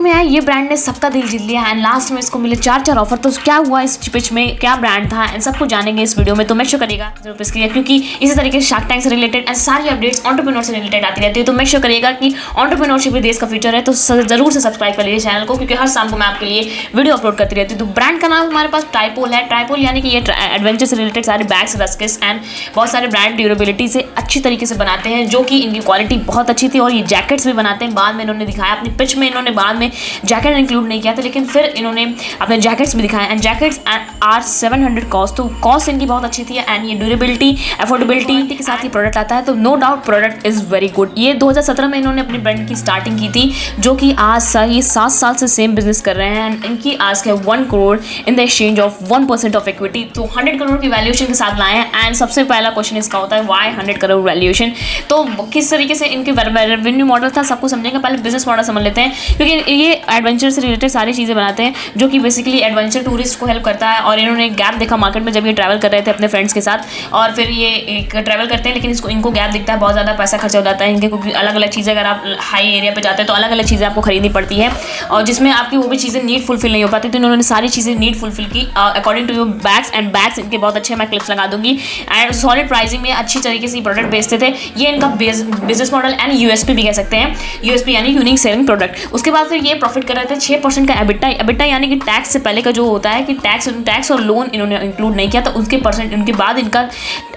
में आया ये ब्रांड ने सबका दिल जीत लिया एंड लास्ट में इसको मिले 4 ऑफर। तो क्या हुआ इस पिच में, क्या ब्रांड था एंड सबको जानेंगे इस वीडियो में। तो मेक श्योर करिएगा जरूर प्रेस करिएगा क्योंकि इसी तरीके से शार्क टैंक से रिलेटेड एंड सारी अपडेट्स एंटरप्रेन्योर से रिलेटेड आती रहती है। तो मेक श्योर करिएगा कि एंटरप्रेन्योरशिप भी देश का फ्यूचर है। तो जरूर से सब्सक्राइब कर लीजिए चैनल को क्योंकि हर शाम को मैं आपके लिए वीडियो अपलोड करती रहती हूँ। तो ब्रांड का नाम हमारे पास ट्राइपोल है। ट्राइपोल यानी कि ये एडवेंचर से रिलेटेड सारे बैग्स, रस्किस एंड बहुत सारे ब्रांड ड्यूरेबिलिटी से अच्छी तरीके से बनाते हैं, जो कि इनकी क्वालिटी बहुत अच्छी थी। और ये जैकेट्स भी बनाते हैं। बाद में इन्होंने दिखाया अपनी पिच में, इन्होंने बाद में जैकेट इंक्लूड नहीं किया था, लेकिन फिर इन्होंने अपने जैकेट्स भी दिखाए एंड जैकेट्स आर 700 कॉस्ट। तो कॉस्ट इनकी बहुत अच्छी थी एंड ये ड्यूरेबिलिटी, अफोर्डेबिलिटी के साथ ही प्रोडक्ट आता है। तो no doubt product is very good. ये 2017 में इन्होंने अपने ब्रांड की स्टार्टिंग की थी, जो कि आज ये 7 साल से सेम बिजनेस कर रहे हैं एंड इनकी आज है 1 crore in the exchange of 1% of equity. तो 100 करोड़ की वैल्यूएशन के साथ लाए हैं। एंड सबसे पहला क्वेश्चन इसका होता है वाई 100 करोड़ वैल्यूएशन। तो किस तरीके से इनके रेवेन्यू मॉडल था सबको समझेंगे। पहले बिजनेस मॉडल समझ लेते हैं क्योंकि ये एडवेंचर से रिलेटेड सारी चीज़ें बनाते हैं, जो कि बेसिकली एडवेंचर टूरिस्ट को हेल्प करता है। और इन्होंने एक गैप देखा मार्केट में जब ये ट्रैवल कर रहे थे अपने फ्रेंड्स के साथ, और फिर ये एक ट्रैवल करते हैं लेकिन इनको गैप दिखता है, बहुत ज़्यादा पैसा खर्चा हो जाता है इनके, क्योंकि अलग अलग चीज़ें अगर आप हाई एरिया पे जाते हैं तो अलग अलग चीज़ें आपको खरीदनी पड़ती है और जिसमें आपकी वो भी चीज़ें नीड फुलफिल नहीं हो पाती। तो इन्होंने सारी चीज़ें नीड फुलफिल की according to your bags and bags इनके बहुत अच्छे, मैं क्लिप्स लगा दूंगी एंड सॉलिड प्राइसिंग में अच्छी तरीके से प्रोडक्ट बेचते थे। ये इनका बिजनेस मॉडल एंड यूएसपी भी कह सकते हैं, यूएसपी यानी यूनिक सेलिंग प्रोडक्ट। उसके बाद फिर ये प्रॉफिट कर रहे थे 6% का एबिटा यानी कि टैक्स से पहले का जो होता है कि टैक्स और लोन इन्होंने इंक्लूड नहीं किया, तो उसके परसेंट उनके बाद इनका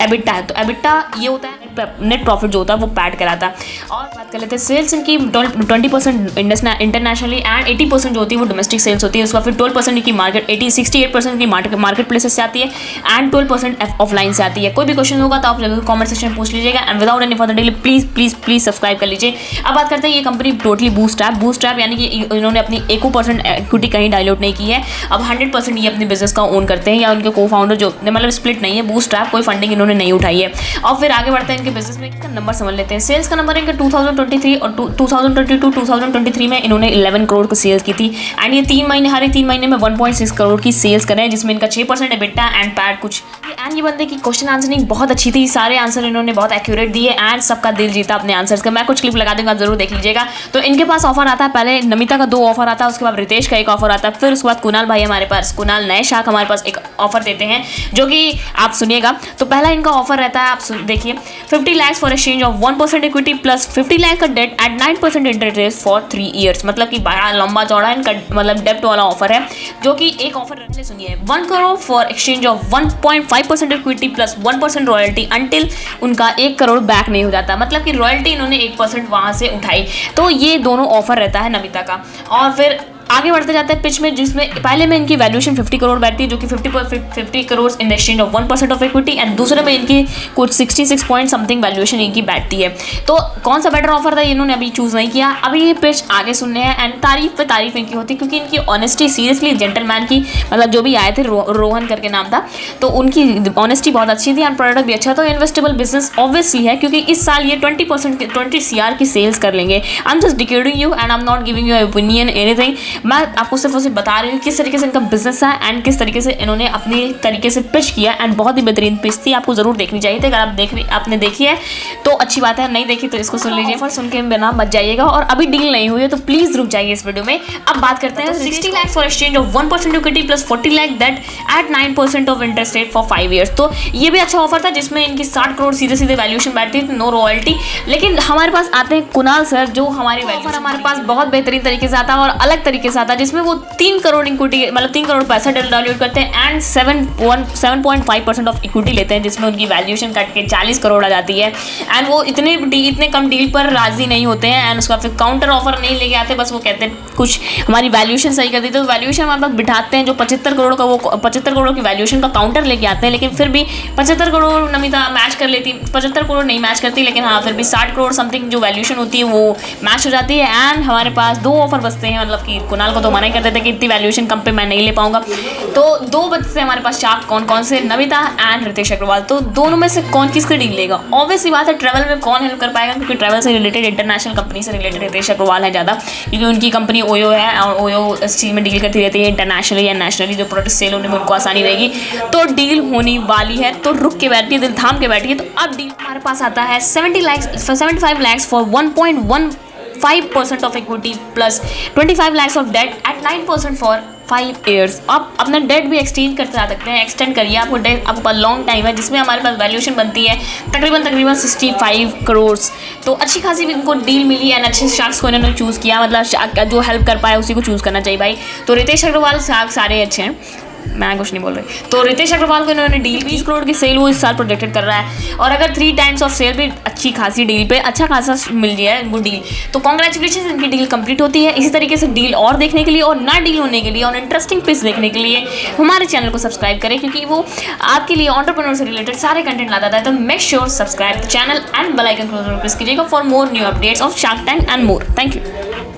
एबिटा है। तो एबिटा ये होता है नेट प्रॉफिट जो होता है वो पैड कराता है। और बात कर लेते हैं सेल्स इनकी 20% इंटरनेशनली एंड 80% जो होती है वो डोमेस्टिक सेल्स होती है। उसके बाद फिर 12% की मार्केट 68% की मार्केट प्लेसेस से आती है एंड 12% ऑफलाइन से आती है। कोई भी क्वेश्चन होगा तो आप जरूर कमेंट सेक्शन में पूछ लीजिएगा and without any further delay please subscribe कर लीजिए। अब बात करते हैं ये कंपनी टोटली बूस्टस्ट्रैप यानी कि इन्होंने अपनी 1% इक्विटी कहीं डायल्यूट नहीं की है। अब 100% ये अपने बिजनेस का ओन करते हैं, या उनके को फाउंडर जो मतलब स्प्लिट नहीं है, बूस्टस्ट्रैप कोई फंडिंग इन्होंने नहीं उठाई है। और फिर आगे बढ़ते हैं इनके बिजनेस में नंबर समझ लेते हैं। सेल्स का नंबर इनका 2023 और 2023 में इन्होंने 11 करोड़ की सेल्स की थी एंड ये 3 महीने हर 3 महीने में 1.6 करोड़ की सेल्स करें, जिसमें इनका 6% एबिटा एंड पैड कुछ। एंड ये बंदे की क्वेश्चन आंसरिंग बहुत अच्छी थी, सारे आंसर इन्होंने बहुत एक्यूरेट दिए एंड सबका दिल जीता अपने आंसर्स का। मैं कुछ क्लिप लगा दूंगा, आप जरूर देख लीजिएगा। तो इनके पास ऑफर आता है, पहले नमिता का 2 ऑफर आता है, उसके बाद रितेश का 1 ऑफर आता है, फिर उसके बाद कुणाल भाई हमारे पास, कुणाल नए शाख हमारे पास एक ऑफर देते हैं जो कि आप सुनिएगा। तो पहला इनका ऑफर रहता है, आप देखिए 50 lakh for exchange of 1% equity plus 50 lakh का debt at 9% interest rate for 3 years. मतलब कि बड़ा लंबा चौड़ा इनका मतलब डेप्ट वाला ऑफर है, जो कि एक ऑफर रखने सुनिए 1 crore for exchange of 1.5% equity plus 1% royalty until उनका 1 करोड़ बैक नहीं हो जाता। मतलब कि रॉयल्टी इन्होंने 1% वहां से उठाई। तो ये दोनों ऑफर रहता है नमिता का। और फिर आगे बढ़ते जाते हैं पिच में, जिसमें पहले में इनकी वैल्यूएशन 50 करोड़ बैठती है, जो कि 50 crore in exchange of 1% of equity and दूसरे में इनकी कुछ 66 पॉइंट समथिंग वैल्यूएशन इनकी बैठती है। तो कौन सा बेटर ऑफर था इन्होंने अभी चूज नहीं किया। अभी ये पिच आगे सुनने हैं एंड तारीफ पे तारीफ इनकी होती है क्योंकि इनकी ऑनेस्टी सीरियसली जेंटलमैन की, मतलब जो भी आए थे रोहन करके नाम था, तो उनकी ऑनेस्टी बहुत अच्छी थी एंड प्रोडक्ट भी अच्छा। तो इन्वेस्टेबल बिजनेस ऑब्वियसली है क्योंकि इस साल ये 20 CR की सेल्स कर लेंगे। I am just declaring you and I am not giving you opinion anything. मैं आपको सिर्फ उसे बता रही हूँ किस तरीके से इनका बिजनेस है एंड किस तरीके से इन्होंने अपनी तरीके से पिच किया एंड बहुत ही बेहतरीन पिच थी, आपको जरूर देखनी चाहिए थी। अगर आपने देखी है तो अच्छी बात है, नहीं देखी तो इसको सुन लीजिए। फिर सुन के बिना मत जाइएगा और अभी डील नहीं हुई है तो प्लीज रुक जाइए इस वीडियो में। अब बात करते हैं 60 lakh for exchange of 1% equity plus 40 lakh that at 9% of interest rate for 5 years. तो ये भी अच्छा ऑफर था जिसमें इनकी 60 करोड़ सीधे वैल्यूएशन बैठती थी, नो रॉयल्टी। लेकिन हमारे पास आते हैं कुणाल सर, जो हमारे ऑफर हमारे पास बहुत बेहतरीन तरीके से आता है और अलग तरीके से आता है, जिसमें वो 3 करोड़ इक्विटी मतलब 3 करोड़ पैसा डायल्यूट करते हैं एंड 7.5% ऑफ इक्विटी लेते हैं, जिसमें उनकी वैल्यूएशन कट के 40 करोड़ आ जाती है। एंड वो इतने कम डील पर राजी नहीं होते हैं एंड उसका फिर काउंटर ऑफर नहीं लेके आते, बस वो कहते हैं कुछ हमारी वैल्यूएशन सही कर दी। तो वैल्यूएशन हमारे पास बिठाते हैं जो 75 करोड़ का, वो 75 करोड़ की वैल्यूएशन का काउंटर लेके आते हैं, लेकिन फिर भी 75 करोड़ नमिता मैच कर लेती, 75 करोड़ नहीं मैच करती, लेकिन हाँ फिर भी 60 करोड़ समथिंग जो वैल्यूएशन होती है वो मैच हो जाती है। एंड हमारे पास 2 ऑफर बचते हैं, मतलब कि कुणाल को तो मना ही करते थे कि इतनी वैल्यूएशन कम पे मैं नहीं ले पाऊंगा। तो 2 बचते हैं हमारे पास शार्क, कौन से, नमिता एंड रितेश अग्रवाल। तो दोनों में से कौन किसका डील लेगा? ऑब्वियसली बात है ट्रैवल में कौन हेल्प कर पाएगा, क्योंकि ट्रैवल से रिलेटेड इंटरनेशनल कंपनी से रिलेटेड रितेश अग्रवाल है ज़्यादा, क्योंकि उनकी कंपनी ओयो है और ओयो इस चीज़ में डील करती रहती है इंटरनेशनली या नेशनली, जो प्रोडक्ट सेल होने में उनको आसानी रहेगी। तो डील होने वाली है, तो रुक के बैठिए, दिल थाम के बैठिए। तो अब डील हमारे पास आता है 75 lakh for 1.1 5% of equity plus 25 lakhs of debt at 9% for 5 years। आप अपना डेट भी एक्सचेंज करते जा सकते हैं, एक्सटेंड करिए, आपको डेट आपके पास लॉन्ग टाइम है, जिसमें हमारे पास वैल्यूएशन बनती है तकरीबन 65 करोड़। तो अच्छी खासी भी इनको डील मिली एंड अच्छे शार्क्स को इन्होंने चूज़ किया, मतलब शार्क जो हेल्प कर पाया उसी को चूज़ करना चाहिए भाई। तो रितेश अग्रवाल शार्क सारे अच्छे हैं, मैं कुछ नहीं बोल रही। तो रितेश अग्रवाल को इन्होंने डील 20 करोड़ की सेल वो इस साल प्रोजेक्टेड कर रहा है, और अगर 3 times ऑफ सेल भी अच्छी खासी डील पे अच्छा खासा मिल गया है इनको डील, तो कॉन्ग्रेचुलेशन, इनकी डील कंप्लीट होती है। इसी तरीके से डील और देखने के लिए और ना डील होने के लिए और इंटरेस्टिंग पिच देखने के लिए हमारे चैनल को सब्सक्राइब करें, क्योंकि वो आपके लिए एंटरप्रेन्योर से रिलेटेड सारे कंटेंट लाता है। तो make sure subscribe the channel and bell icon को प्रेस कीजिएगा for more new updates of Shark Tank and more. Thank you.